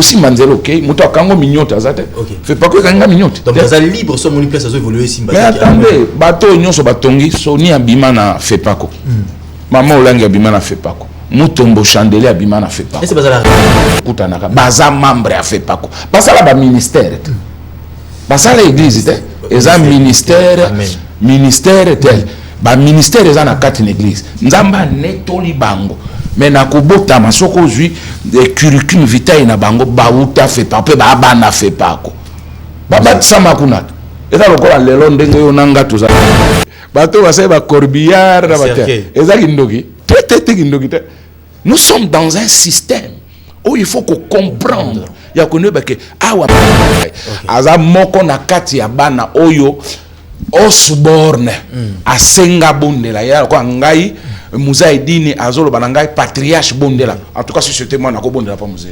aussi manzelo ok muto akango minyote azate fait pas que kanga minyote donc ça libre sur mon place à évoluer simba mais attendez bateau nyonso batongi soni abima na fait pas ko maman olangi abima na fait pas ko mutombo chandelier abima na fait pas et c'est bazala kutanaka baza membre a fait pas ko basala ba ministère basala église te eza ministère tel ba ministère eza na kati l'église nzamba netoli bango mais na kobota masoko zui de curriculum vitae na bango bauta fait pas pe ba bana fait pas ko baba sama kuna eza lokola lelo ndenge yo nanga toza bato basay ba corbillard na bata eza kindoki tete kindoki te nous sommes dans un système où il faut qu'on comprendre ya koneba ke awa aza moko na kati ya bana oyo osborne asenga bondela ya ko ngai Moussa Edini azolo banangai patriarche bondela en tout cas si c'était moi na ko bondela pas Moussa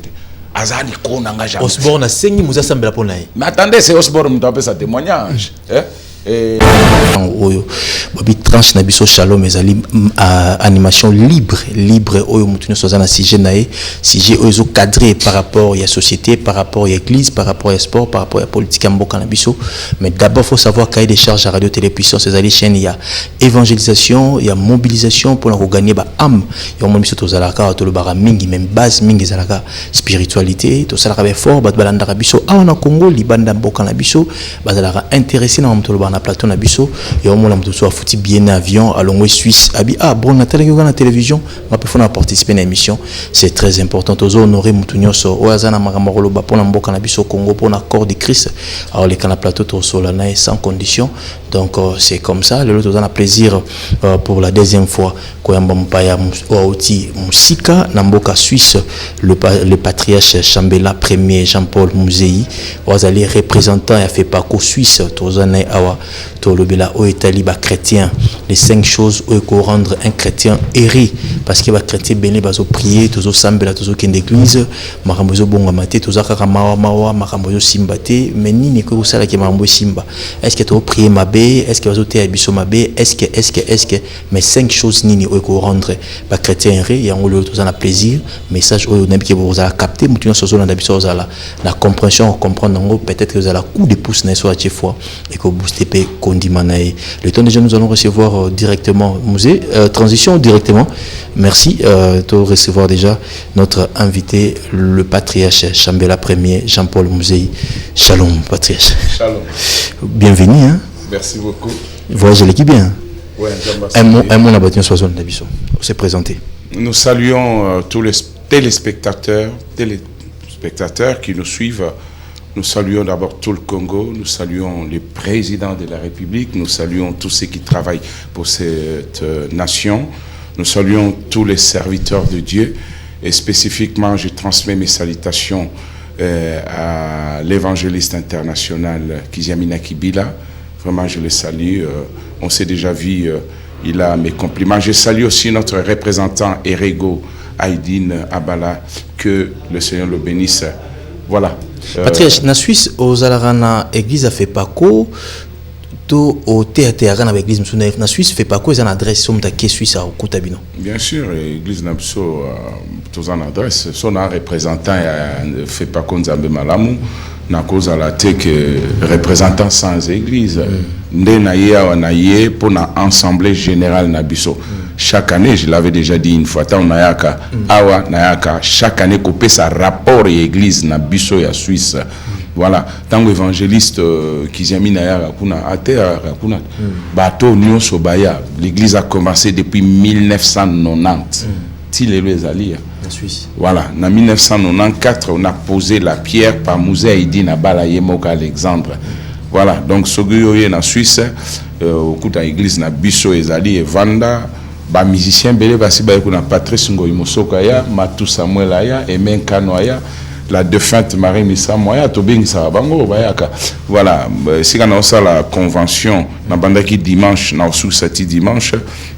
azali ko nanga jamais Osborne asengi Moussa sambela pona ye mais attendez c'est Osborne mto apesa témoignage oyo babi tranche na biso Shalom ezali animation libre oyo mutu nyonso aza na sujet oyo cadré par rapport à la société, par rapport à l'église, par rapport à sport, par rapport à la politique en mboka na biso. Mais d'abord faut savoir cahier des charges à radio télé puissance ezali chaîne il y a évangélisation, il y a mobilisation pour gagner ba âme ya mo biso tozalaka to le bara mingi même base mingi ezalaka spiritualité to salaka be fort ba balanda biso awa na Congo libanda mboka na biso bazalaka intéressé na mto na plateau na biso et au moins mto so afuti bien avion à Longwe Suisse abi bon na télé na télévision ma peut faire participer à l'émission c'est très important to honorer mto nyonso o azana makambo koloba pona mboka na biso Congo pona corps de Christ alors les kana plateau to sola na sans condition donc c'est comme ça le lot a plaisir pour la deuxième fois koyamba mpaya outi musika na mboka Suisse le patriarche Chambela premier Jean-Paul Mouzei wazali représentant a fait pas qu'au Suisse tozana awa to lobela o Italie ba chrétien les 5 choses où ko rendre un chrétien erré parce que ba chrétien béni bazo prier tozo sambela tozo kende église makambo zo bonga maté tozo kaka mawa makambo zo simbate mais nini ko sala ke makambo simba est-ce que to prier mabe est-ce que bazo te abiso mabe est-ce que mais 5 choses nini où ko rendre ba chrétien erré ya ngolo tozo na plaisir message oyo nabi ke vous allez capter mutu so na biso la compréhension comprendre ngo peut-être que vous allez coup de pouce na so à chaque fois et que booster pe kondimanae le temps déjà nous allons recevoir directement musée transition directement merci de recevoir déjà notre invité le patriarche Chambela premier Jean-Paul Mouzei. Shalom patriarche. Shalom. Bienvenue hein. Merci beaucoup. Voyagez l'équipe bien. Ouais, un mot na battu sur zone d'Abisso. On s'est présenté. Nous saluons tous les téléspectateurs qui nous suivent. Nous saluons d'abord tout le Congo, nous saluons les présidents de la République, nous saluons tous ceux qui travaillent pour cette nation, nous saluons tous les serviteurs de Dieu et spécifiquement je transmets mes salutations à l'évangéliste international Kiziamina Kibila. Vraiment je le salue, on s'est déjà vu, il a mes compliments. Je salue aussi notre représentant Erego Aïdine Abala, que le Seigneur le bénisse. Voilà. Patriarche, na Suisse, aux Alarana, église a fait pas quoi, to au théâtre à l'église na Suisse fait pas quoi, ils ont adresse somme ta Suisse à Okutabino. Bien sûr, l'église n'a pas tous en adresse, son représentant fait pas quoi Nzambe Malamu, na cause à la tête que représentant sans église, ndé na ye pour na assemblée générale na biso. Chaque année, je l'avais déjà dit une fois, chaque année, qu'on sa rapport et église na biso ya Suisse. Voilà, tant évangéliste l'église a commencé depuis 1990. Voilà, en 1994, on a posé la pierre par Moussa Edini Abala Yemoka Alexandre. Voilà, donc ce que en Suisse, au coup de l'église na biso ezali et Vanda. Ba musicien belé basi ba ko na Patrice Ngoyi Mosoka ya Matu Samuel aya Emen Kano aya la défunte Marie Missa Moya to bingisa bango bayaka voilà si kana ça la convention na bandaki dimanche na sous sati dimanche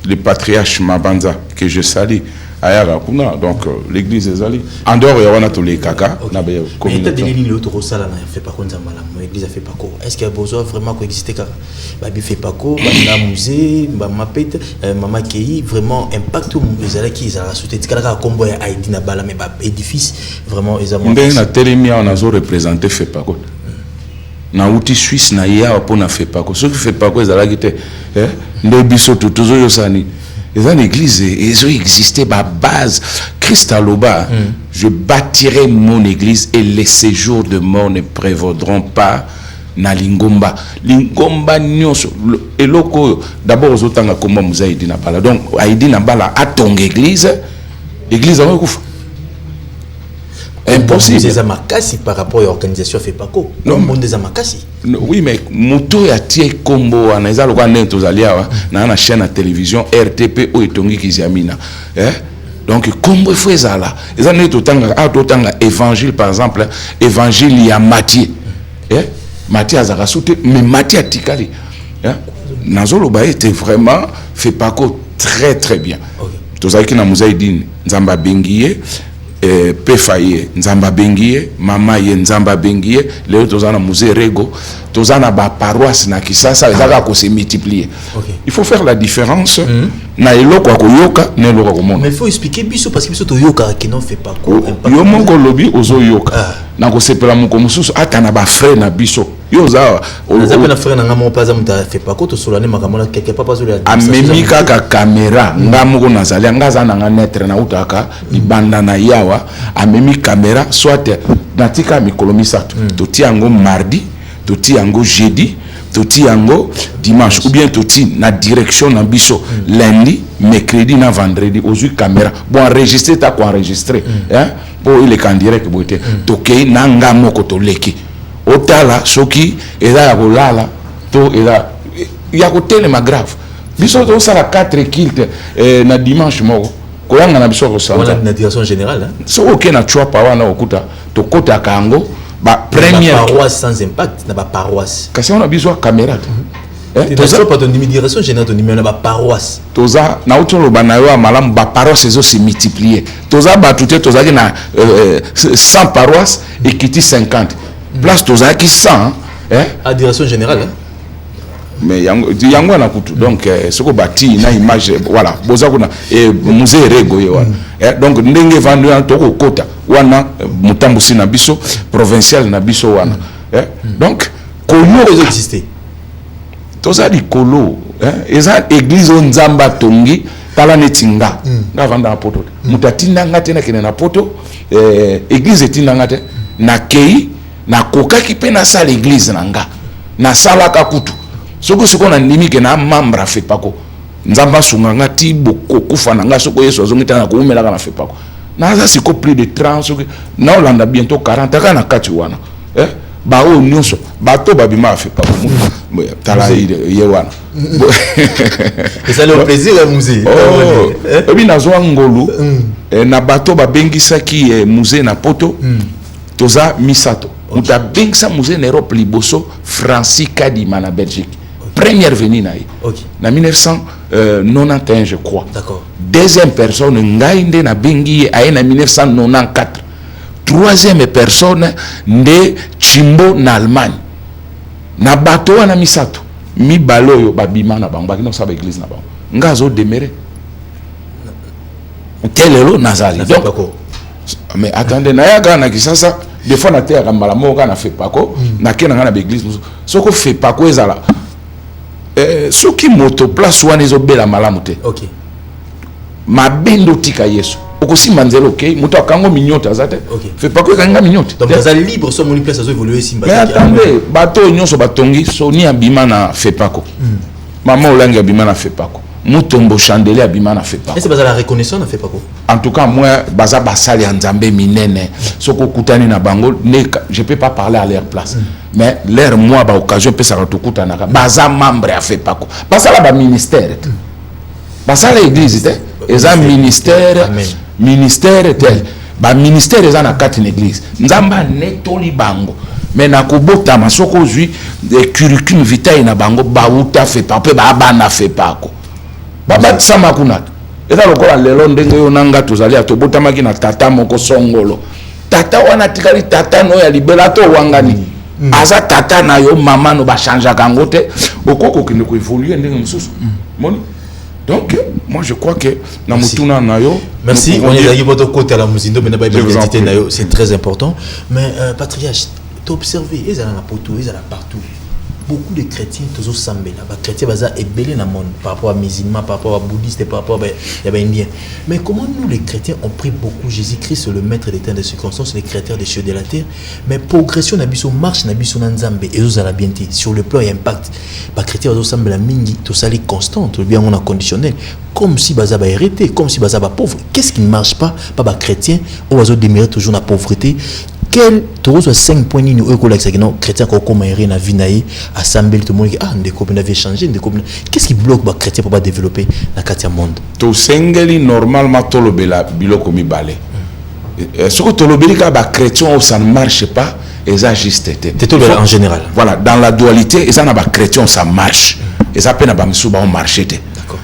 le patriarche Mabanza que je salue ayaka kuna donc l'église ezali en dehors ya wana to les kaka na ba communauté mais le autre sala na fait pas contre mala l'église a fait pas quoi est-ce qu'il y a besoin vraiment coexister car ba bi fait pas quoi ba musée ba mapete mama kei vraiment impact ezala ki ezala sauté tikala kombo ya ID na bala mais ba édifice vraiment ezala ndenge na telemi on a zo représenter fait pas quoi na outil suisse na ya pour na fait pas quoi ce qui fait pas quoi ezala ki te nde biso tuzo yo sani. Les églises, ils ont existé à base. Christ aloba, je bâtirai mon église et les séjours de mort ne prévaudront pas na lingomba. Lingomba nyonso et loko d'abord aux autres comme vous avez dit na bala. Donc Aïdi na bala à ton église a recouvert. Impossible. Des amakasi par rapport à l'organisation fait pas quoi. Non, monde des amakasi. Oui, mais moto ya tie kombo anaza lokwa nento zalia na chaîne à télévision RTP ou etongi kiziamina. Donc kombo faut ezala. Eza neto tanga évangile par exemple, évangile ya Matthieu. Matthieu azaka soute mais Matthieu atikali. Nazolo ba était vraiment fait pas quoi très très bien. Tozaki na muzaidine nzamba bengiye Pefaye nzamba bengiye mama ye nzamba bengiye leo tozana musée rego tozana ba paroisse na kisasa ezaka ko se multiplier. Il faut faire la différence na eloko akoyoka na eloko komona. Mais il faut expliquer biso parce que biso to yoka qui non fait pas quoi. Yo mongo lobi ozo yoka na ko sepela moko mususu ata na ba frère na biso yo za na frère na ngamo pas amuta fait pas quoi to solane makamona quelque part pas zo la amemi kaka caméra ngamo na zalia ngaza na netre na utaka libanda na yawa amemi caméra soit natika mikolo misato toti yango mardi toti yango jeudi toti yango dimanche ou bien toti na direction na biso lundi mercredi na vendredi aux caméra bon enregistrer ta ko enregistrer pour il est en direct boité tokei na ngamo ko to leki otala soki eza ya kolala to eza ya kotelema grave biso to sala 4 kilt na dimanche moko koyanga na biso ko sala na direction générale so ok na chwa pa wana okuta to kota kango ba première paroisse sans impact na ba paroisse kasi on a besoin caméra toza pas ton direction générale ton numéro na ba paroisse toza na utolo banayo malamu ba paroisse ezo se multiplier toza ba tout toza ki na 100 paroisses et qui 50 place toza ki 100 à direction générale mais yango na kutu donc soko bati na image voilà boza kuna musée rego ye wana donc ndenge vandu to ko kota wana mutambusi na biso provincial na biso wana donc koyo exister toza likolo eza église nzamba tongi tala netinga nga vanda na poto mutatinda ngate na kene na poto église etinda ngate na kei na kokaki pe na sala église na nga na sala ka kutu soko soko na ndimike na membre fait pas ko nzamba sunganga ti boko kufa na nga soko yeso azongita na kuumela kana fait pas ko na za siko plus de 30 soko na olanda bientôt 40 kana kati wana ba o nyonso bato babima fait pas ko tala ye wana et ça le plaisir à musée et bien nazo ngolu na bato babengisaki musée na poto toza misato muta bengisa musée na Europe liboso Francis Kadima na Belgique première venue na na 1991 je crois. D'accord. Deuxième personne ngainde na bengi aye na 1994. Troisième personne nde Chimbo na Allemagne. Na bato wana misato mi baloyo babima na bango bakino sa ba église na bango. Ngazo demere. Telelo nazali. Donc mais attendez na yaga na kisasa des fois na terre mbala moka na fait pas ko na kena na l'église soko fait pas ko ezala soki moto place wana ezobela malamu te OK mabendo tika yesu okosimba nzelo OK moto akango mignota azate fait pas ko kanga mignota donc ça libre so moni place azo évoluer simba mais attendez bato nyonso batongi soni abima na fait pas ko maman olangi abima na fait pas ko mutombo chandelier abima na fait pas. Et c'est pas la reconnaissance na fait pas quoi. En tout cas moi baza basali nzambe minene soko kutani na bango je peux pas parler à leur place mais leur moi ba occasion peut ça retokuta na baza membre a fait pas quoi. Basala ba ministère. Basala église te eza ministère tel ba ministère eza na kati église. Nzamba netoli bango mais na kobota masoko zui de curriculum vitae na bango ba uta fait pas pe ba na fait pas quoi. Baba sama kuna eza lokola lelo ndenge yo nanga tozali atobotamaki na tata moko songolo tata wana tikali tata no ya libela to wangani aza tata na yo mama no ba changer kango te okoko kinde ko évoluer ndenge mususu moni. Donc moi je crois que na mutuna na yo merci on est là votre côté à la musindo mais na ba identité na yo c'est très important mais patriarche tu observé ils allaient na poto ils allaient partout. Beaucoup de chrétiens, tous aux sambela, les chrétiens baza et belé dans le monde par rapport à musulmans, par rapport à bouddhistes, par rapport à indiens. Mais comment nous les chrétiens ont pris beaucoup Jésus-Christ sur le maître des temps des circonstances, les créateurs des cieux de la terre. Mais progression n'abisso marche n'abisso n'anzambe et aux arabienté sur le plan et impact. Les chrétiens aux sambela mingi, tout ça les constante, ou bien on a conditionnel, comme si baza ba hérité, comme si baza ba pauvre. Qu'est-ce qui ne marche pas, pas ba chrétien, ou bazo démérer toujours la pauvreté. Quel tour 5 points ni nous école chrétien comme na vinaï assemblée tout le monde ah ndeko na avait changé qu'est-ce qui bloque ba chrétien pour pas développer na katia monde to sengeli normalement tolobela biloko mibale ce que tolobeli ka ba chrétien ça ne marche pas et ça juste en général voilà dans la dualité et ça na ba chrétien ça marche et ça peine ba misuba on marché te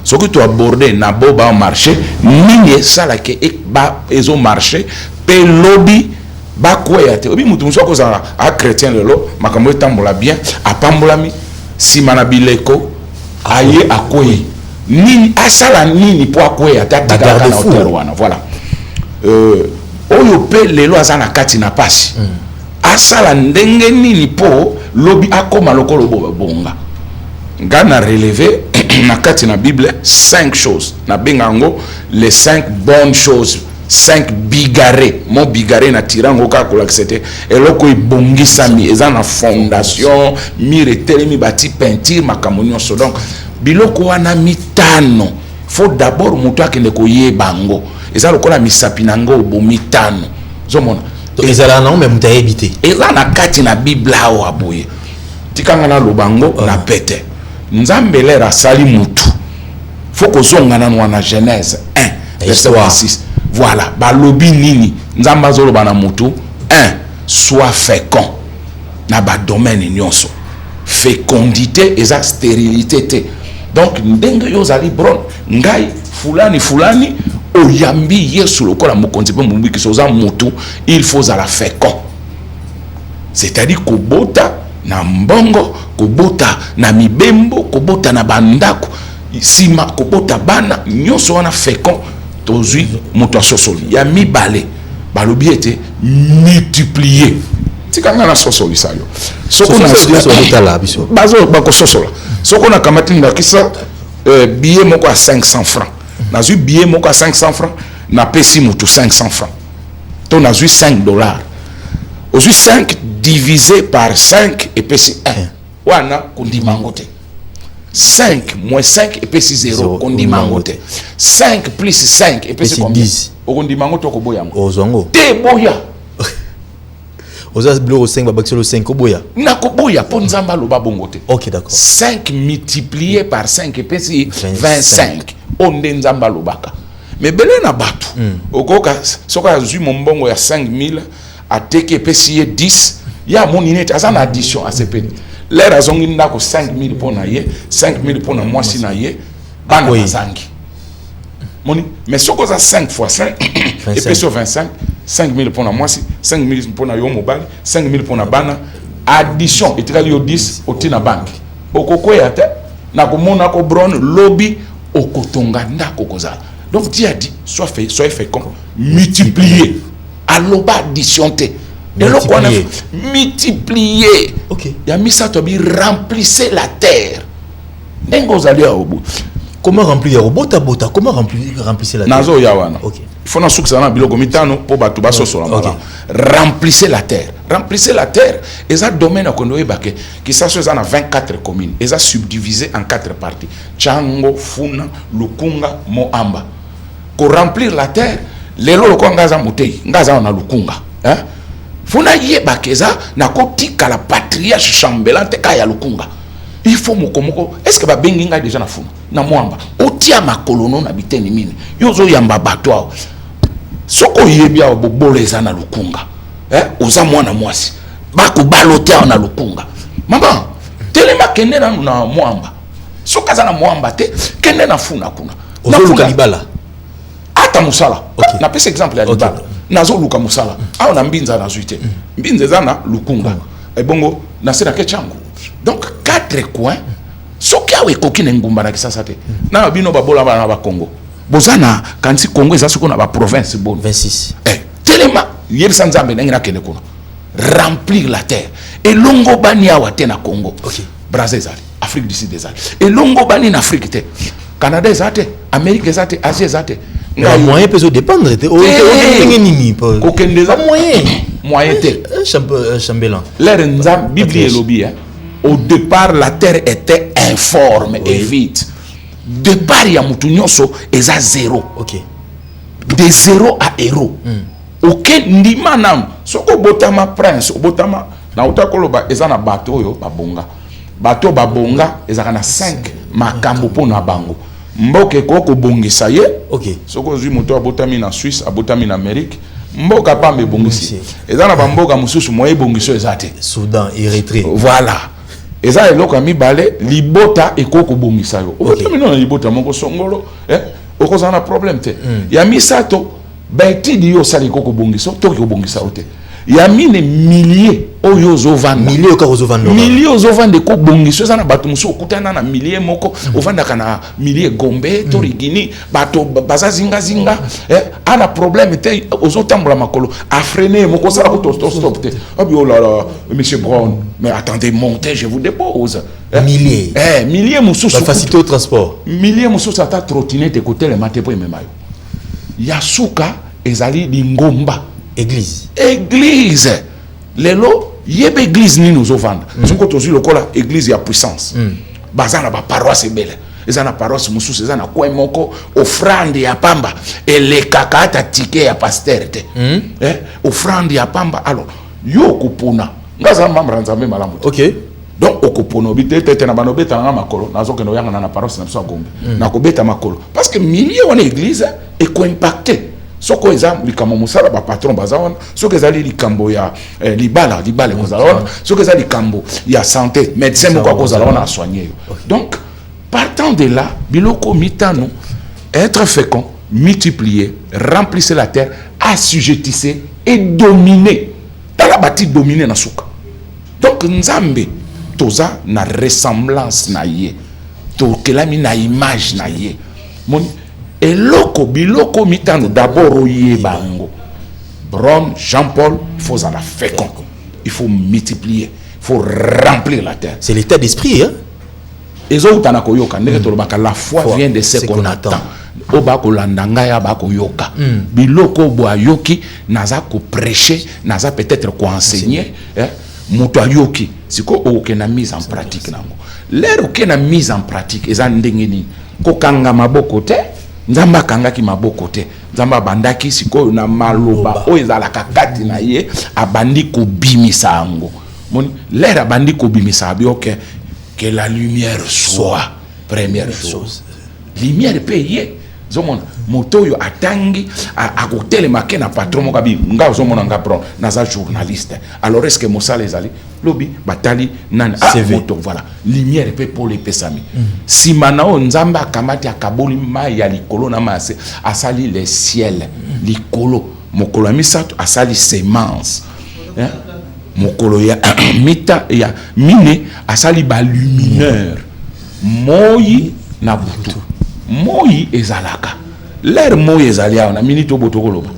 ce que tu aborder na bo ba marché ni ça la que ba ezo marché pe lobby bakwea te obi mutu musoko za a chrétien lelo makambo etambola bien apambolami simana bileko aye akoyi nini asala nini po akoya tatika na hotel wana voilà oyo pe lelo azana kati na pasi asala ndenge nini po lobi akoma lokolo bonga ngana relever na kati na bible 5 choses na bengango les 5 bonnes choses 5 bigarré mon bigarré na tirango ka kola c'était eloko ibongisami eza na fondation mire telemi bati peinture makamonyo so donc biloko wana mitano faut d'abord mutu akende koyebango eza lokola misapi nango bo mitano zomona ezala na même muta ebité eza na kati na bible awo aboye tikanga na lobango na pete nzambe lera sali mutu faut kozonga na wana Genèse 1 verset 6. Voilà, balobi nini nzamba zolo bana mutu 1 soit fécond na ba domaine nyonso fécondité et sa stérilité te donc ndenge yo zali bron ngai fulani oyambi yesu lokola mokonzi pe mubiki soza mutu il faut à la fécond c'est-à-dire kobota na mbongo kobota na mibembo kobota na bandako sima kobota bana nyonso wana fécond tozui moto sosoli ya mibale balobi ete multiplier tikanga na sosoli sayo soko na sosoli biso bazo bako sosola soko na kamati ndakisa billet moko à 500 francs na zui billet moko à 500 francs na pesi moto 500 francs to na zui $5 ozui 5 divisé par 5 et pesi 1 wana kundimango te 5 moins 5 et puis 0 kondimangote 5 plus 5 et puis combien 10 okondimangote ko boyango ozongo te boya ozas bleu 5 babakisolo 5 ko boya na ko boya po nzamba lo babongote OK d'accord 5 multiplié par 5 et puis 25 onde nzamba lo baka mais belé na batu okoka soka zui mombongo ya 5000 ateke et puis 10 ya moninete azana addition à ces l'air a zongi ndako 5000 pour na ye 5000 pour na mwasi na ye bana bazangi moni mais soko za 5 fois 5 et puis sur 25 5000 pour na mwasi 5000 pour na yo mobile 5000 pour na bana addition etikali yo 10 otina banki okokoya te na komona ko bron lobby okotonga ndako kozala donc Dieu a dit soyez fécond multiplier aloba addition te multiplier. OK. Ya misa to bi remplissez la terre. Dengo zali a obu. Comment remplir bota comment remplissez la terre? Nazo ya wana. OK. Il faut na suksa na biloko mitano po batu baso sola mala. Remplissez la terre. Remplissez la terre. Eza domaine kondo ebake qui s'assure na 24 communes. Eza subdivisé en 4 parties. Chango, Funa, Lukunga, Moamba. Pour remplir la terre, lelo lokonga za mutei, ngaza na Lukunga. Hein? Funa yeba keza na kotika la patriarche chambellan te kaya lukunga il faut mokomoko est-ce que ba benginga déjà na funa na mwamba otia makolono na biteni mine yozo yamba bato soko yebia oboleza na lukunga oza mwana mwasi bako balotea na lukunga mama telema kende na mwamba soka za na mwamba te kende na funa kuna ozo lukalibala kaka musala na pesa exemple ya libala nazo luka musala aho na mbinza na zuite mbinza zana lukunga ebongo na sena ke changu donc 4 coins soki awe kokine ngumba na kisasa te na bino babola bana ba Congo bozana kansi Congo eza soko na ba province bon 26 telema yebisa nzambe na kene kuna remplir la terre et longo bani awa te na Congo Brazza Afrique du Sud des Alpes et longo bani na Afrique te Canada ezate Amérique ezate Asie ezate nga moyen peut se dépendre te nini kokende za moyen te chambellan l'air nzambe Bible elobi au départ la terre était informe et vide départ ya mutu nyonso eza zéro de zéro à héros ndima nam soko botama prince botama na utakoloba eza na bato oyo babonga ezaka na 5 makambo po na bango mboke koko bongisa ye soko zwi moto abotami na Suisse abotami na Amérique mboka pambe bongisi eza na bamboka mususu moye bongiso ezate Soudan Érythrée voilà eza eloko mibale libota ekoko bongisa yo obotami na libota moko songolo okozana na problème te ya misato baitidi yo sali koko bongiso to ko bongisa ote ya mine milliers oyo zovanda milliers ozovanda ko bongiso za na bato muso okutana na milliers moko ovanda kana milliers Gombe Torigini bato bazazinga ana problème te ozotambola makolo a freiner moko sala ko stop te abi oh là là monsieur Brown mais attendez montez je vous dépose milliers muso faciliter au transport milliers muso ata trottinette côté le matin pour memayo Yasuka ezali lingomba église lelo yebe église ni nous ovanda soko tozi lokola église ya puissance bazana ba paroisse belle ezana paroisse mususu ezana kwa moko offrande ya pamba elekaka ata ticket ya pasteur te offrande ya pamba alors yo kupuna ngaza mambra nzambe malamu donc okupona obite na banobeta na makolo nazoke no yanga na paroisse na biso Gombe na kobeta makolo parce que milieu wana église est co-impacté soko eza likamo musala ba patron bazawana soko ezali likambo ya libala kozala soko ezali likambo ya santé médecin moko kozala wana soigner donc partant de là biloko mitano être fécond multiplier remplissez la terre assujettissez et dominer tala bati dominer na suka donc nzambe toza na ressemblance na ye to kelami na image na ye mon eloko biloko mitano d'abord oye bango Bron Jean-Paul faut en fécond il faut multiplier il faut remplir la terre c'est l'état d'esprit ezo utana koyoka ndenge tolobaka la foi vient de ce qu'on attend oba kolandanga ya ba koyoka biloko bo ayoki naza ko prêcher naza peut-être ko enseigner moto ayoki siko okena mise en pratique nango lero kena mise en pratique eza ndenge ni ko kanga maboko te nzamba kanga ki maboko te nzamba bandaki siko na maloba o ezala kakati na ye abandi ko bimisa ango moni lera abandi ko bimisa bioke que la lumière soit première chose lumière payé zomona moto yo atangi akotele makena patron mokabi nga zomona nga pro naza journaliste alors est-ce que mosala ezali lobi batali nan moto voilà lumière pe pour les pesami si manao nzamba kamati akaboli mai ya likolo na mase asali le ciel likolo mokolo misato asali semence mokolo ya mita ya mine asali ba lumineur moyi na butu moyi ezalaka l'air moyi ezali na minute obotokoloba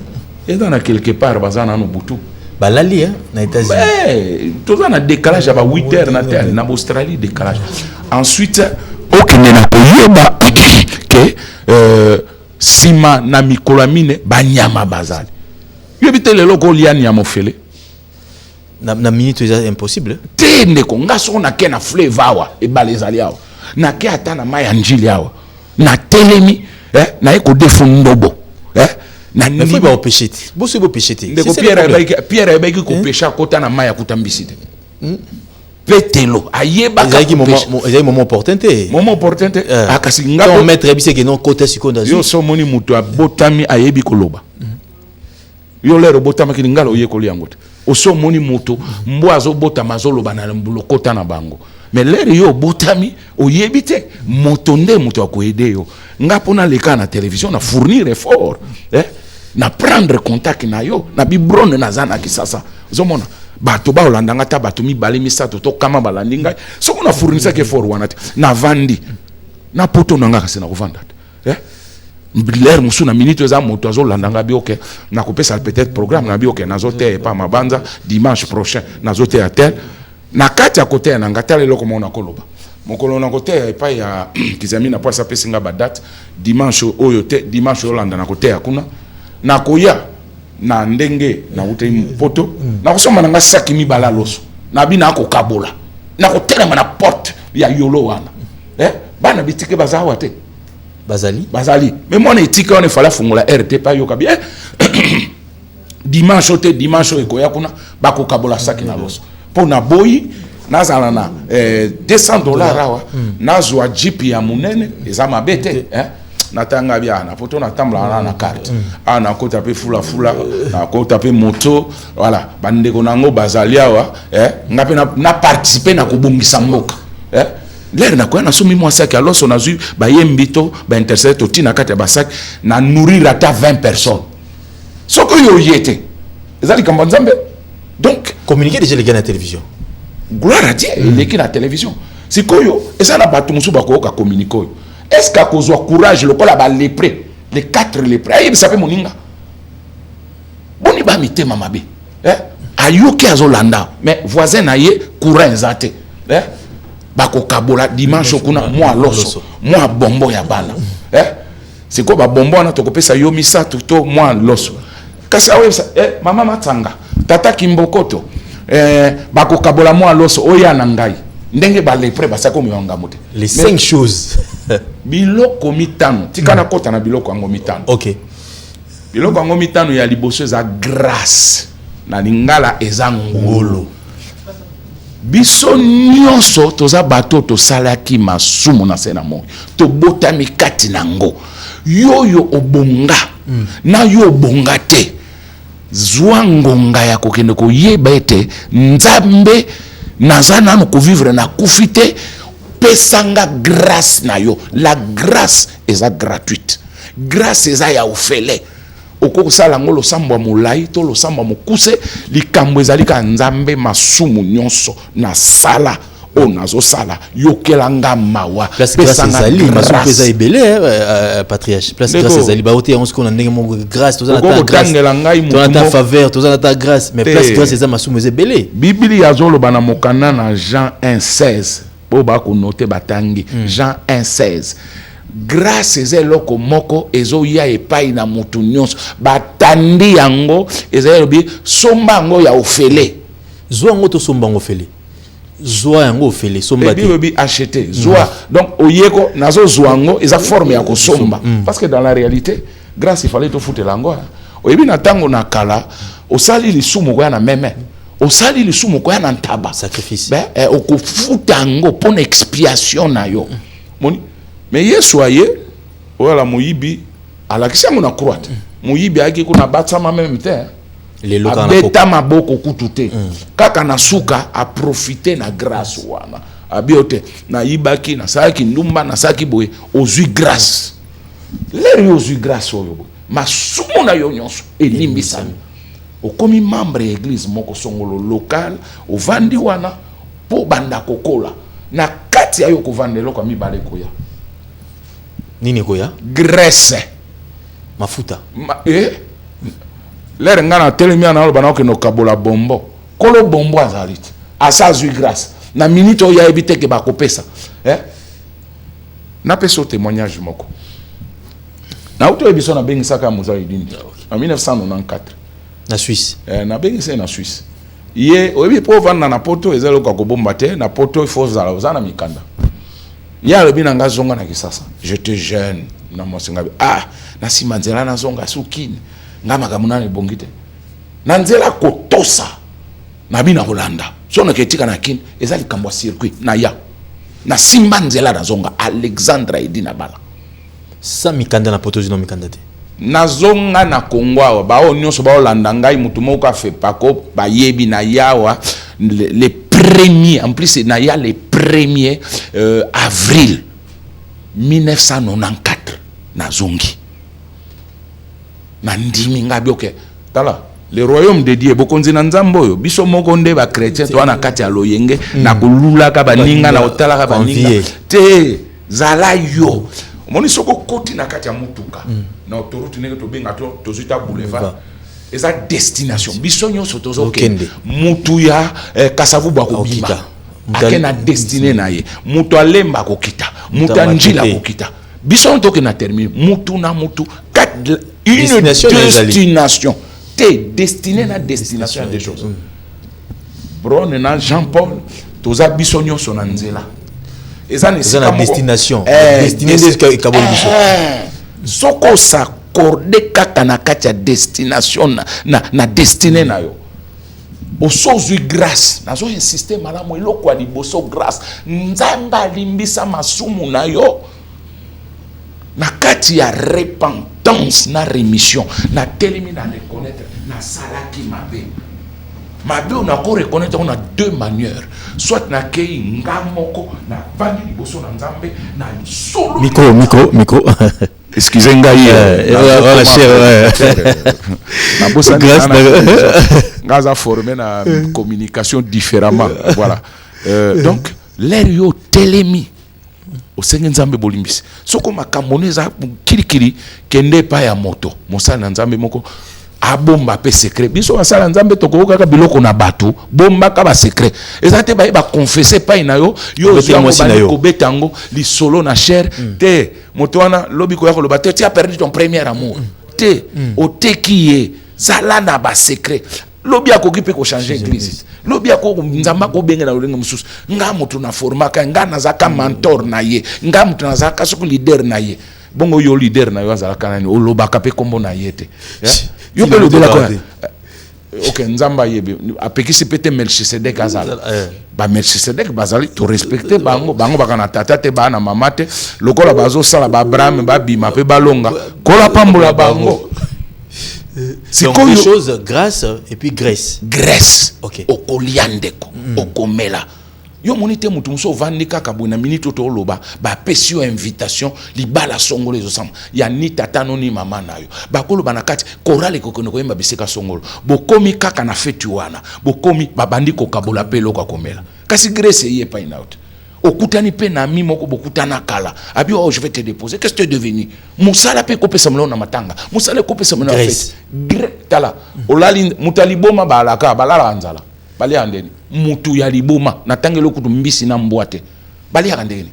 ezana quelque part bazana no butu balali na États-Unis toza na décalage à 8h na terre na Australie décalage ensuite okende na koyeba que sima na mikolo mine banyama bazali yebite lelo ko liani ya mofele na minute c'est impossible tende ko ngaso na ke na fleuve awa e balezali awa na ke ata na mai ya njili awa na telemi na eko defu ndobo na nini ba opéché bosi bo péché ndeko Pierre ebeki ko pécha kota na mai ya kutambisi te petelo ayeba ka ezaki moment opportun te akasi ngako ton maître ebise que non kota sikonda yo so moni mutu abotami ayebi koloba yo lero botama kilingalo ye koli yango te oso moni mutu mbo azobota mazolo bana mbulokota na bango mais l'air yo botami oyebite motonde muto akoede yo nga pona leka na télévision na fournir effort na prendre contact na yo na bibrone na zana kisasa zomona bato ba olandanga ta bato mi bali misato to kama balandinga soko na fournir que effort wana na vandi na poto nanga kasi na kovanda l'air musu na minute za moto azolandanga bioke na kopesa peut-être programme na bioke na zote pa mabanza dimanche prochain na zote à tel na kati ya côté na ngatale loko mona koloba mokolo na côté pa ya kizami na pasa pesinga ba date dimanche oyo te dimanche olanda na côté ya kuna na koya na ndenge na ute poto na kosoma nga saki mi bala loso na bina ko kabola na ko telema na porte ya yolo wana bana bitike bazawa te bazali mais moi éthique on fallait fungula RT pa yo kabie dimanche te dimanche ekoya kuna bako kabola saki na loso po na boyi nazala na $200 awa nazwa jeep ya munene eza mabete natanga bia na poto na tambla na carte na kota pe fula na kota pe moto voilà bandeko nango bazali awa ngape na participer na kobongisa mboka l'air na kwa na somi moi saki alors on a vu ba yembito ba intercept otina kati ba sac na nourrir ata 20 personnes soko yo yete ezali kamba nzambe donc communiquer déjà les gars na télévision gloire à Dieu les gars na télévision sikoyo eza na batu musu bakoka communiquer est-ce qu'à cause courage le kola ba lépré les 4 léprés ayi bisape moninga boni ba mitema mabe ayoki azolanda mais voisin na ye courant ezate bako kabola dimanche kuna moi loso moi bombo ya bana c'est quoi ba bombo na tokopesa yo misa to moi loso kasi awebisa mama matanga tata kimbokoto bako kabola moi loso oya na ngai ndenge ba lepre basako miyanga mote les 5 choses biloko mitano tikana kota na biloko ngo mitano OK biloko ngo mitano ya liboso za grâce na lingala eza ngolo biso nyonso toza bato to salaki masumu na sena mo to botami kati nango yoyo obonga na yo obonga te zwa ngonga ya kokende koyeba ete nzambe nazana no vivre na kufite pesanga grâce na yo la grâce est gratuite grâce eza ya ofele okosala ngolo samba mulai to lo samba mukuse likambo ezali ka nzambe masumu nyonso na sala o nazo sala yokelanga mawa pesanga masumu pesa ebele patriarche place grâce ezali ba ote onsko na ndenge mo grâce tozana ta grâce tozana ta faveur tozana ta grâce mais place grâce ezali masumu ebele Biblia yazolo bana mokana na Jean 1:16 bo ba ko noter batangi Jean 1:16 grâce ezelo moko ezo ya epai na mutu nyonso batandi yango ezelo bi somba yango ya ofele zwa yango to somba yango ofele zwa yango ofele somba te bi acheter zwa donc oyeko nazo zwa yango eza forme ya kosomba parce que dans la réalité grâce il fallait to foutre lango oyebi na tango na kala osali lisumu ko ya na meme osali lisumu ko ya na ntaba sacrifice okofuta yango pour expiation na yo moni mais Yesu aye wala muyibi alakisa ngona croate muyibi ake kuna batsama même te les locaux beta maboko kutute kaka na suka a profiter na grâce wana abiote na yibaki na saki ndumba na saki boye ozui grâce les ozui grâce oyo masumu na yo nyonso elimbisami okomi membre ya église moko songolo local ovandi wana po banda kokola na kati ayo kovandelo kwa mibale koya nini koya graisse mafuta l'air ngana telemia na bana ko no kabola bombo kolo bombo azalit asa zui grâce na minute oya ebite ke bakopesa na peso témoignage moko na uto ebiso na bengi saka muza idindi en 1994 na Suisse na bengi se na Suisse ye oyebi po vanda na poto ezelo ko bomba te na poto il faut zala mikanda ya le binanga zonga na kisasa j'étais jeune na mosinga na simanzela na zonga sukini ngama kamunani bongite na nzela kotosa na bina Holanda so na ketika na kin ezali kambwa circuit na ya na simba nzela na zonga Alexandra edina bala sa mikanda na poto zino mikanda te na zonga na Kongo ba o nyonso ba Holanda ngai mutu moko afe pako ba yebi na yawa les premiers en plus na ya les 1er avril 1994 nazongi na ndimi ngabi oke tala le royaume de Dieu bokonzi na nzambo yo biso moko nde ba chrétien to na kati ya loyenge na kulula ka baninga na otala ka baninga te zala yo moni soko koti na kati ya mutuka na autoroute nenge to benga to tozuta boulevard eza destination biso nyonso tozo kende mutu ya kasavu ba kobima akena destiné na ye mutu alemba kokita mutu anjila kokita biso ntoke na termine mutu na mutu une destination te destiné na destination des choses bron na Jean-Paul toza biso nyonso na nzela eza na destination destiné de kaboli biso soko s'accorder kaka na kati ya destination na destiné na yo osozwi grâce nazo insister malamu eloko ya liboso grâce nzambe alimbisa masumu na yo na kati ya repentance na rémission na telemi na reconnaître na salaki mabe on a ko reconnaître on a deux manières soit na kei ngamoko na vandi liboso na nzambe na solo micro excusez ngai voilà cher na bossa ngaza formé na communication différemment voilà donc l'air yo telemi osenge nzambe bolimbisi soko makambo eza kirikiri kende pa ya moto mosala na nzambe moko abomba pe secret biso basala nzambe tokoka ka biloko na bato bomba ka ba secret ezate ba confesser pa ina yo ko betango li solo na cher te moto wana lobi ko yako loba te tu as perdu ton premier amour te o te kiye sala na ba secret lobi akoki pe ko changer église lobi akoko nzamba ko benga na lolenga mususu nga moto na formaka nga nazaka mentor na ye nga moto nazaka soko leader na ye bongo yo leader na yo azala kanani olobaka pe kombo na ye te yo pe le de la quoi OK nzamba yebe apekisi pete Melchisedek azala ba Melchisedek bazali to respecter bango baka na tata te ba na mama te lokola bazo sala ba Abraham ba bima pe balonga kola pambola bango. C'est comme chose grâce et puis graisse. OK. Okoliandeko, okomela. Yo monite mutu muso vandika kabuna minute to loba ba pesio invitation libala songolo ezosamba. Ya ni tata no ni mama nayo. Ba kolo banakati korale kokono koyemba biseka songolo. Bokomi kaka na fetu wana. Bokomi babandiko kabola pelo kwa komela. Kasi grace yé pa inaut. Okutani pe na mi moko bokutana kala abi oh je vais te déposer qu'est-ce que tu es devenu musala pe kopesa mlo na matanga musala kopesa mlo na fête tala olali mutaliboma balaka balala nzala bali andeni mutu ya liboma na tangelo kutu mbisi na mbwate bali andeni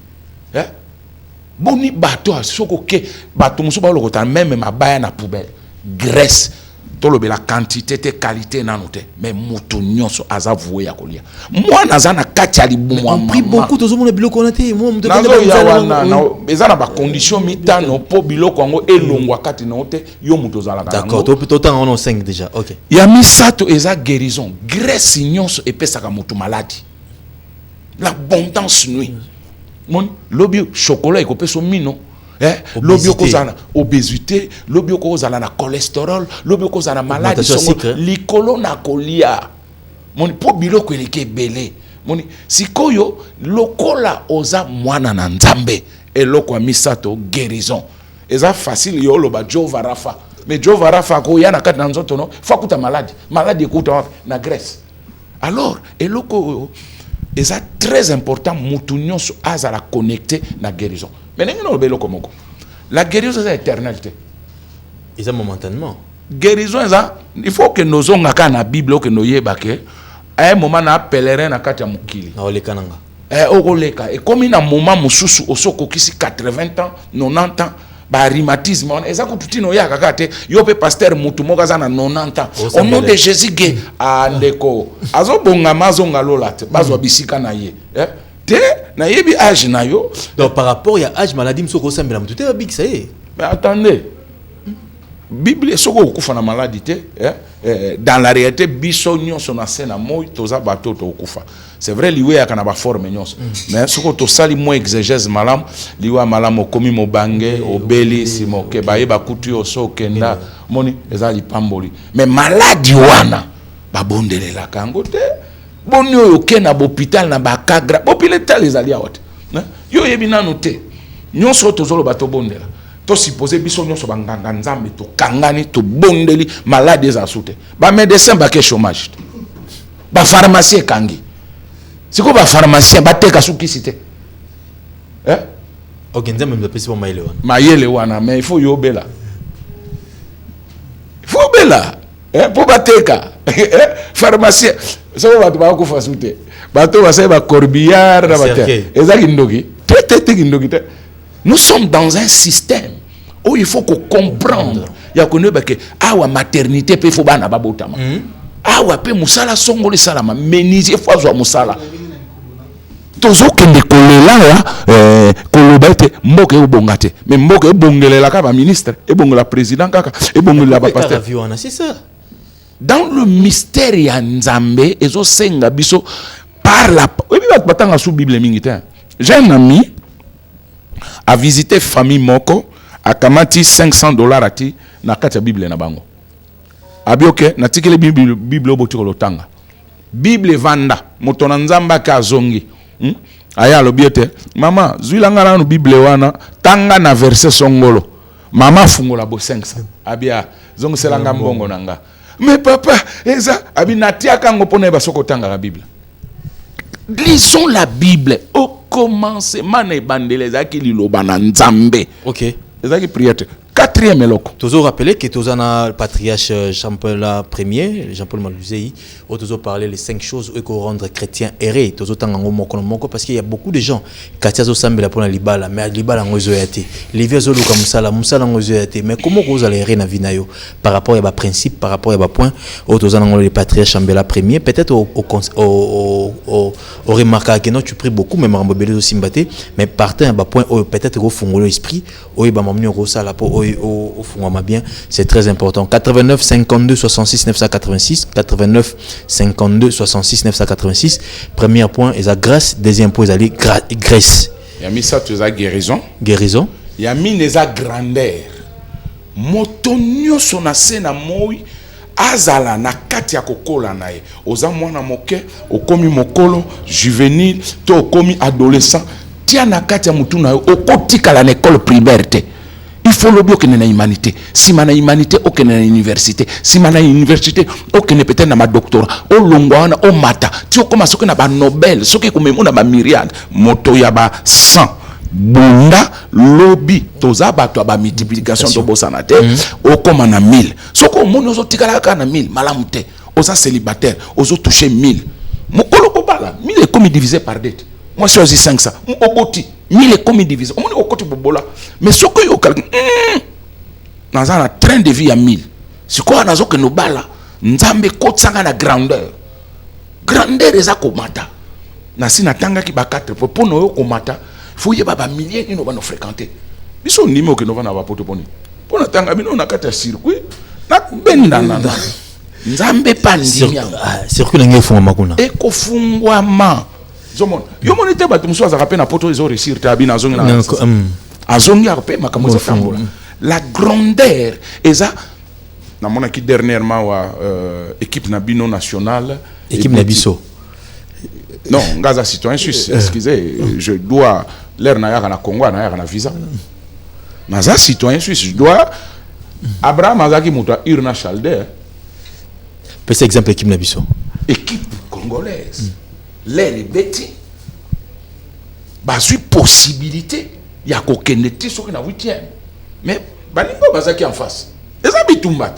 boni bato soko ke bato muso ba lokota même mabaya na poubelle graisse tolobe la quantité te qualité nanote mais mutu nyonso azavoué ya kolia moi nazana kati ali bomo on prie beaucoup de monde biloko na te moi mutu na ezana ba condition mitano po biloko ngo elongwa kati na ote yo mutu zala ka d'accord to temps on 5 déjà OK ya misato eza guérison graisse nyonso epesaka mutu maladie l'abondance nuit mon lobi chocolat ekopeso mino l'obio kozana obésité l'obio kozana na cholestérol l'obio kozana maladie likolo na kolia moni po biloko eleke belé moni sikoyo lokola oza mwana na nzambe eloko ya misato guérison eza facile yo loba Jova Rafa mais Jova Rafa ko yana kati na nzoto no fakuta maladie ekuta na graisse alors eloko eza très important mutu nyonso azala connecté na guérison. Mais la guérison est éternelle. Ils ont momentanément. Guérison, il faut que nous ayons la Bible, que nous ayons à un moment, un pèlerin à Katia Mukili. Et comme il y a un moment, Moussou, au Soko, qui 80 ans, 90 ans, rhumatisme, il y a pasteur Moutumoga na 90 ans. Au nom de Jésus, à Ndeko, Azo Bongama Zongalolat, Bazo Bisika Naye. Na yebi âge na yo donc par rapport à âge maladie msoko sambela mtu te big ça y est mais attendez Bible soko okufa na maladie te dans la réalité biso nyonso na sena moi toza bato to okufa c'est vrai liwe ya kana ba forme nyonso mais soko to sali mo exégèse malam liwa malam okomi mobange obeli simo ke ba yeba kutu yo so kenda moni ezali pamboli mais maladie wana ba bondelela kango te boni oyo ke na hôpital na bakagra hôpital ezali awote yo yebi nanu te nyonso tozolo bato bondela to supposé biso nyonso banganga nzambe to kangani to bondeli malade za sute ba médecin ba ke chômage ba pharmacien kangi siko ba pharmacien ba teka sukisi te ok nzambe mbapesi ba mayele wana mais il faut yobela pour bateka pharmacien so bato ba ko fasute bato ba sai ba corbillard na bater ezaki ndoki te ndoki te. Nous sommes dans un système où il faut qu'on comprenne. Il y a que awa maternité pe faut bana babotama. Awa pe musala songoli salama menisie fois zo musala. Tozo kende kolela kolobete mboke ubongate. Mais mboke ubongelela ka ba ministre, ebongela président kaka, ebongela ba pasteur. C'est ça. Dans le mystère ya Nzambe ezo senga biso par la batanga sous Bible mingita. J'ai un ami a visité famille moko a kamati $500 ati na kati ya Bible na bango. Abioke na tikele Bible obotiko lotanga. Bible vanda motona nzamba ka zongi. Aya lobiete mama zuilanga na Bible wana tanga na verset songolo. Mama fungola bo 500. Abia zongi selanga mbongo nanga. Mais papa eza abinatia kango pona ba soko tanga la Bible. Lisons la Bible au commencement na bandele zaki liloba na nzambe. OK. Ezaki prière. Quatrième eloko. Toujours rappeler que tozana patriarche Jean-Paul Ier, Jean-Paul Maluzei, où toujours parler les 5 choses où qu'on rendre chrétien erré, toujours tango moko parce qu'il y a beaucoup de gens katia zo sambela pona libala, mais libala ngozo yate. Les vieux zolo comme ça, musala ngozo yate. Mais comment vous allez errer na vinayo par rapport à ba principe, par rapport à ba point, où tozana le patriarche Jean-Paul Ier, peut-être au remarquer que non tu pries beaucoup mais marambo belo simbate, mais partant à ba point peut-être au fond l'esprit, au ba mamni au sala po au fond bien, c'est très important. 89 52 66 986 89 52 66 986. Premier point est la grâce, deuxième point est la graisse. Il y a mis ça tu as guérison. Guérison. Il y a mis les grandeur. Motonio sonase na moi azala na kati ya kokola nae. Oza mwana moke, okomi mokolo, juvénile, to okomi adolescent. Tia na kati ya mutu na okotika la école primaire te. Il faut le bien que na humanité. Si mana humanité aucun na université. Si mana université aucun peut-être na ma doctorat. O longwana o mata. Ti o commence que na ba Nobel, ce que comme na ba myriade, moto ya ba 100. Bunda lobby toza ba to ba multiplication to bosana te. O comme na 1000. Ce que mon ozo tikala ka na 1000 malamute. Oza célibataire, ozo toucher 1000. Mokolo ko bala, 1000 est comme divisé par 2. Moi je choisis 500. Oboti 1000 est comme divisé. On est au côté bobola. Mais ce que yo calcule dans un train de vie à 1000. C'est quoi nazo que no bala nzambe kotsanga na grandeur. Grandeur eza komata. Na sina tanga ki ba 4 pour no yo komata, faut yeba ba milliers ni no ba no fréquenter. Biso nimo que no va na ba poto poni. Pour na tanga bino na kata circuit na benda na. Nzambe pa ndimia. Circuit ngé fungwa makuna. Eko fungwa ma. Zomon. Yo monite ba tumso za rapena poto zo réussir ta bina zongi na. Azongi arpe makamozo tambola. La grandeur eza na mona ki dernièrement wa équipe nabino nationale équipe nabiso. Non, Gaza citoyen suisse, excusez, je dois l'air na yaka na Congo na yaka na visa. Naza citoyen suisse, je dois Abraham Azaki muta Irna Chalder. Petit exemple équipe nabiso. Équipe congolaise. L'air est bêti. Bazui possibilité il y a qu'aucun été sur la 8e. Mais balingo bazaki en face. Les habitumbat.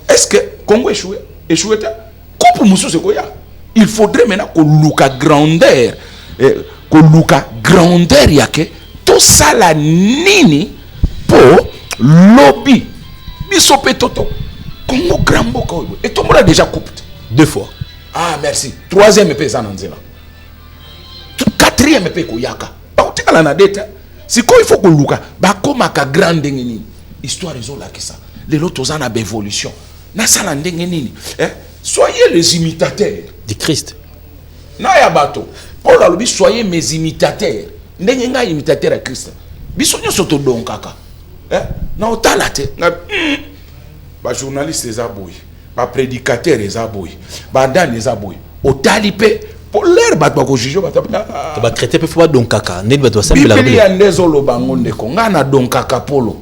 Est-ce que Congo échoué? Échoué coupe musu c'est quoi? Il faudrait maintenant que luka grandeur yake tout ça la nini pour lobby bisope toto Congo grand boko et tout le monde a déjà coupé 2 fois. Ah merci. 3e épée ça nanzela. 4e épée ko yaka. Ba utikala na dette. Si quoi il faut que luka ba koma ka grande nini histoire ezola que ça. Les autres ont une évolution. Na sala ndenge nini soyez les imitateurs de Christ. Na ya bato. Paul a dit soyez mes imitateurs. Ndenge nga imitateur à Christ. Biso nyo soto don kaka. Na otala te. Ba journaliste les aboy. Ba prédicateur les aboy. Ba dan les aboy. au talipé pour l'air bat ko juger ba traiter pe faut donc kaka ndeni ba to sambela Biblia ya ndezolo bango ndeko ngana donc kaka polo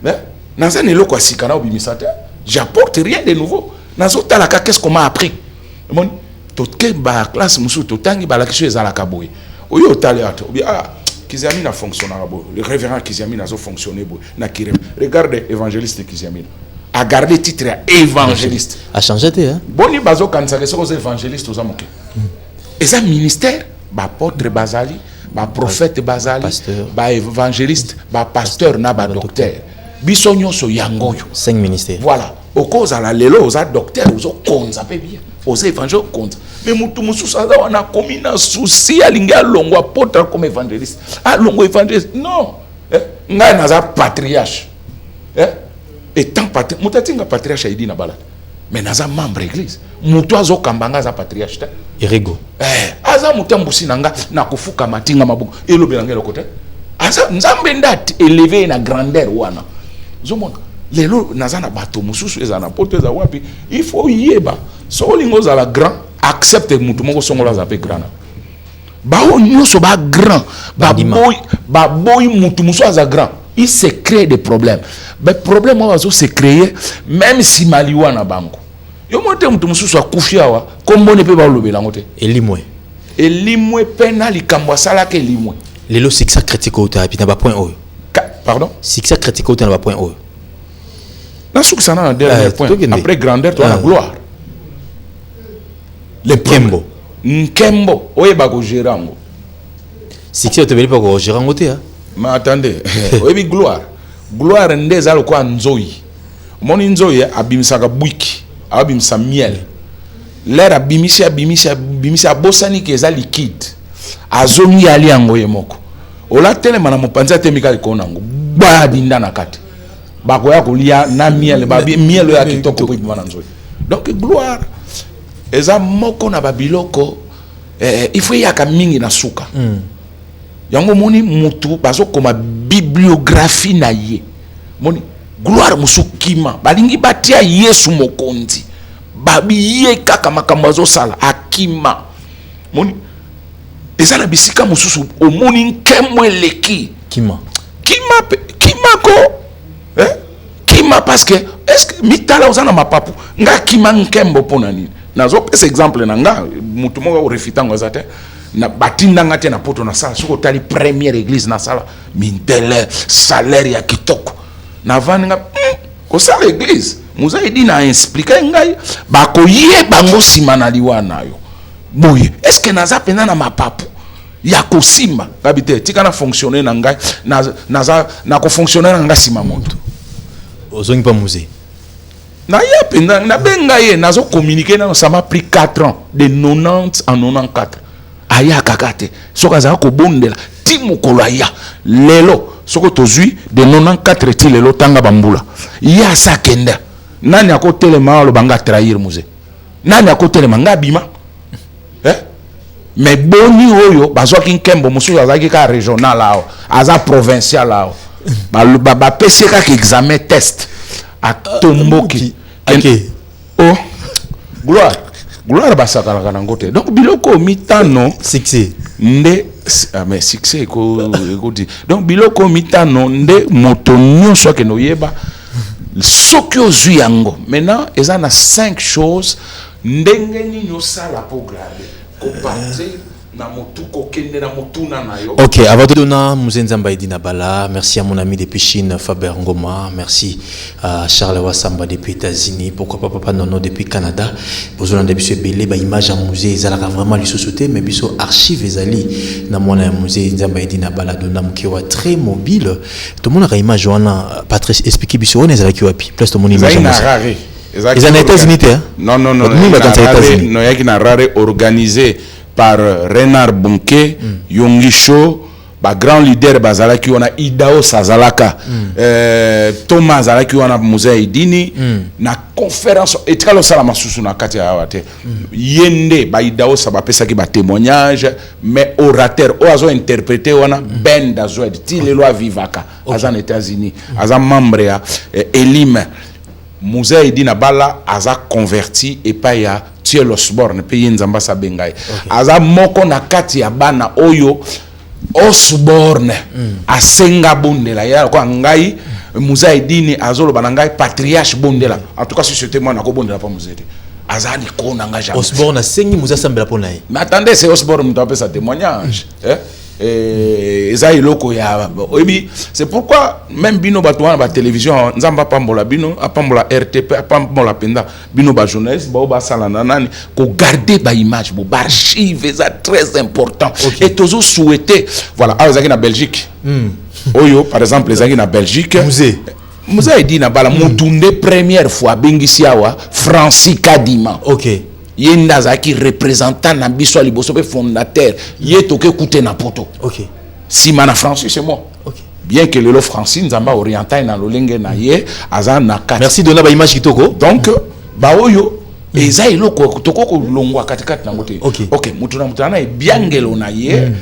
mais naza ne loko asikana obimisate j'apporte rien de nouveau nazo talaka qu'est-ce qu'on m'a appris mon toke ba classe musu totangi ba la question ezala kaboy oyo tali ato obi Kiziamine a fonctionné le révérend Kiziamine a fonctionné na kirem regarde évangéliste Kiziamine a gardé le titre évangéliste a changé hein boni bazo kanisa que c'est évangéliste aux amoke et ça ministère ba apôtre bazali ba prophète bazali ba évangéliste ba pasteur na ba docteur biso nyonso yangoyo 5 ministères voilà au cause à la lelo aux docteur aux konza pe bien aux évangélistes konza mais mutu mususu aza wana komi na souci alingi alongo apôtre comme évangéliste alongo évangéliste non ngai naza patriarche étant patriarche mutatinga patriarche aidi na balade mais naza membre église mutu azokamba nga aza patriarche irego aza mutambusi nanga na kufuka matinga mabuku elobelanga lokote aza nzambe ndati élevé na grandeur wana zomona lelo naza na bato mususu eza na poto eza wapi il faut yeba so lingo za la grand accepte mutu moko songola za pe grand ba o nyuso ba grand ba boy mutu musu aza grand il se crée des problèmes mais problème ozo se créer même si maliwa na bango yo mote mutu mususu akufia wa kombone pe ba lobela ngote elimwe pena likambo sala ke elimwe lelo succès critique au ta na ba point oyo pardon succès critique au ta na ba point oyo na succès na dernier point après grandeur toi la gloire le Nkembo Nkembo oye ba ko gérer ngo succès te beli pas ko gérer ngo te hein mais attendez oye gloire ndeza lo kwa nzoyi moni nzoyi abimisaka bwiki abimisa miel l'air abimisa bosani ke za liquide azongi ali yango ye moko ola telema na mopanza temika likona ngo ba dinda na kati bakoya kolia na miel ba miel ya kitoko po ibana nzoyi donc gloire eza moko na babiloko il faut yaka mingi na suka yango moni mutu bazo koma bibliographie na ye moni gloire musukima balingi batia Yesu mokonzi babi ye kaka makambo azosala akima moni eza na bisika mususu omoni nkemwe leki kima ko kima parce que est-ce que mitala ozana mapapu nga kima nkembo pona nini nazo pesa exemple na nga mutu moko refitango azate na batinda ngate na poto na sala soko tali première église na sala mindele salaire ya kitoko na vaninga ko sala église muzaidi na expliquer ngai ba ko yeba ngo simana liwa nayo boye est-ce que naza pena na mapapu ya kosimba kabite tika na fonctionner na ngai na ko fonctionner na ngasima moto ozongi pa musée na ya pena na benga ye nazo communiquer na ça m'a pris 4 ans de 90 en 94 aya kakate soka za ko bondela ti mokolo aya lelo soko tozui de 94 ti lelo tanga bambula ya sakenda nani akotelema lo banga trahir musée nani akotelema ngabima mais boni oyo bazwaki nkembo mususu azaki ka régional lao aza provincial lao ba peseka ki examen test atomboki oh gloire basakala kana ngote donc biloko mitano succès nde mais succès ko di donc biloko mitano nde moto nyonso ke no yeba soki ozwi yango maintenant eza na 5 choses ndenge nini osala pour graver ko partir na motuko kende na motuna na yo. Ok, avant de donner Mouzenza Mbaïdi Nabala, merci à mon ami depuis Chine Faber Ngoma, merci à Charles Wassamba depuis États-Unis, pourquoi pas Papa Nono depuis Canada. Besoin de biso belé ba image en musée, ils allaient vraiment les sociétés mais biso archives ezali na mon musée Mbaïdi Nabala donam qui est très mobile. Tout le monde a image wana Patrice expliquer biso on ezali ki wapi. Plus tout le monde image en musée. Ils en États-Unis hein? Non, non, yaki na rare organisé par Renard Bunke, Yongi Show, ba grand leader bazalaki wana Idao Sazalaka, Thomas Zalaki wana Musée Idini, na conférence etikalo sala masusu na kati ya wate. Yende ba Idao sabapesa ki ba témoignage, mais orateur o azo interpréter wana Ben Dazoued, ti lelo vivaka, azan États-Unis, azan membre ya Elim. Musée Idina Bala aza converti et pas ya Tielo Osborne pe yenzamba sabengai aza moko na kati ya bana oyo Osborne asenga bondela ya kwa ngai muza edini azolo bana ngai patriarche bondela en tout cas si c'était moi na ko bondela pas muzete azali kona nga jamais Osborne asengi muza sambela pona ye mais attendez c'est Osborne mto apesa témoignage ezali ya obi c'est pourquoi même bino bato wana ba télévision nzamba pambola bino apambola RTP apambola penda bino ba journaliste ba sala nani ko garder ba image bo ba archive ça très important et toujours souhaiter voilà azaki na Belgique oyo par exemple ezaki na Belgique musée edi na bala mutunde première fois bingisi awa Francis Kadima yenda zaki représentant na biso liboso pe fondateur yetoke kute na poto si mana Francis c'est moi bien que le Francis nzamba oriental na lolenge na ye aza na kati merci donna ba image kitoko donc ba oyo eza eloko tokoko longwa katikati na ngote mutuna e biangelo na ye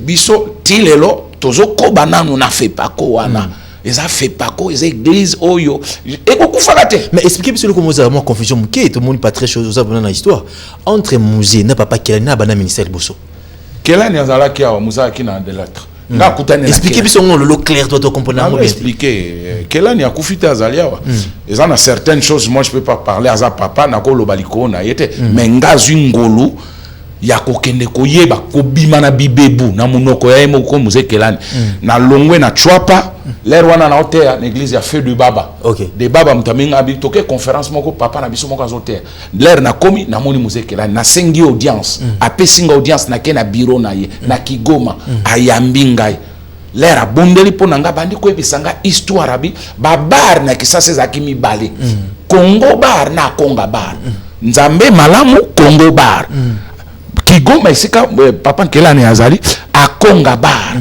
biso tilelo tozo koba nanu na fepako wana eza fepako eza église oyo ekokufaka te mais expliquez monsieur comment ça vraiment confusion muke tout le monde pas très chose ça dans l'histoire entre musée na papa Kelani na bana ministère bosso Kelani azala ki awa muza ki na de lettres na kutani expliquez biso le clair toi comprendre moi expliquer Kelani akufita azali awa eza na certaines choses moi je peux pas parler aza papa na ko lobaliko na yete mais ngazu ngolu ya kokende koyeba kobima na bibebu na munoko ya emo ko muze Kelani na longwe na chwapa l'air wana na hotel na église ya feu du baba de baba mutaminga abi toke conférence moko papa na biso moko azoter l'air na komi na moni muze Kelani na sengi audience apesinga audience na ke na bureau na ye na Kigoma ayambinga l'air abondeli po nanga bandi ko ebisanga histoire abi ba bar na kisasa za kimi bale Congo bar na Konga bar nzambe malamu Congo bar Kigoma isika papa Kelani azali akonga bar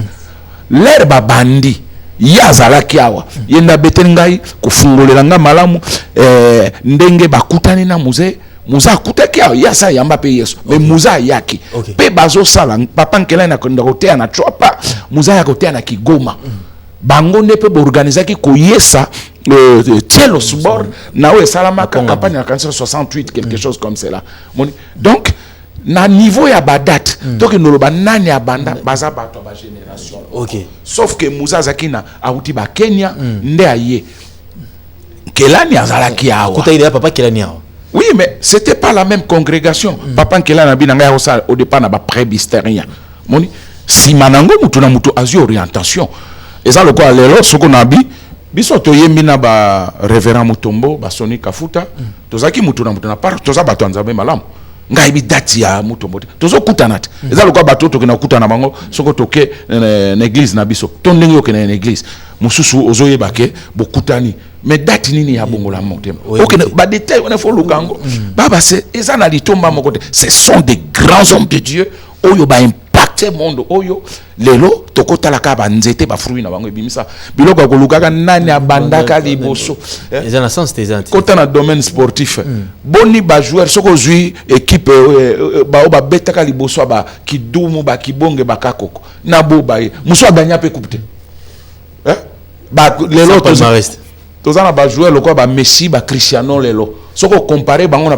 l'air babandi yazala kiawa yenda betengai kufungolela nga malamu ndenge bakutani na muze muza kutaki yasa yamba pe Yesu mais muza yaki pe bazo sala papa Kelani akonda kotea na chopa muza ya kotea na Kigoma bango ne pe organiser ki koyesa Tielo Osborne na we salama campagne en 1968 quelque chose comme cela donc na niveau ya badat donc noloba nani ya banda baza bato ba génération sauf que Musa Zakina auti ba Kenya nde aye Kelani azalaki awa kuta ile papa Kelani awa oui mais c'était pas la même congrégation papa Kelani binanga au départ na ba presbytérien moni si manango mutu na mutu azu orientation eza loko alelo soko na bi biso toyembi na ba révérend Mutombo ba Soni Kafuta tozaki mutu na par toza bato nzambe malamu ngai bi dati ya Mutombo tozo kutana te eza lokwa bato to kena kutana bango soko toke na église na biso to ndenge yo kena na église mususu ozoyeba ke bokutani mais dati nini ya bongola motema okena ba détail on faut lukango baba c'est eza na litomba moko te ce sont des grands hommes de Dieu oyo ba impacter monde oyo lelo tokota la ka ba nzete ba fruit na bango ebimisa biloko kolukaka nani abandaka liboso eza na sens tes anti kota na domaine sportif boni ba joueur soko zui équipe ba betaka liboso ba kidumu ba kibonge ba kakoko na bo ba muso aganya pe coupe ba lelo tozana ba joueur lokwa ba Messi ba Cristiano lelo soko comparer bango na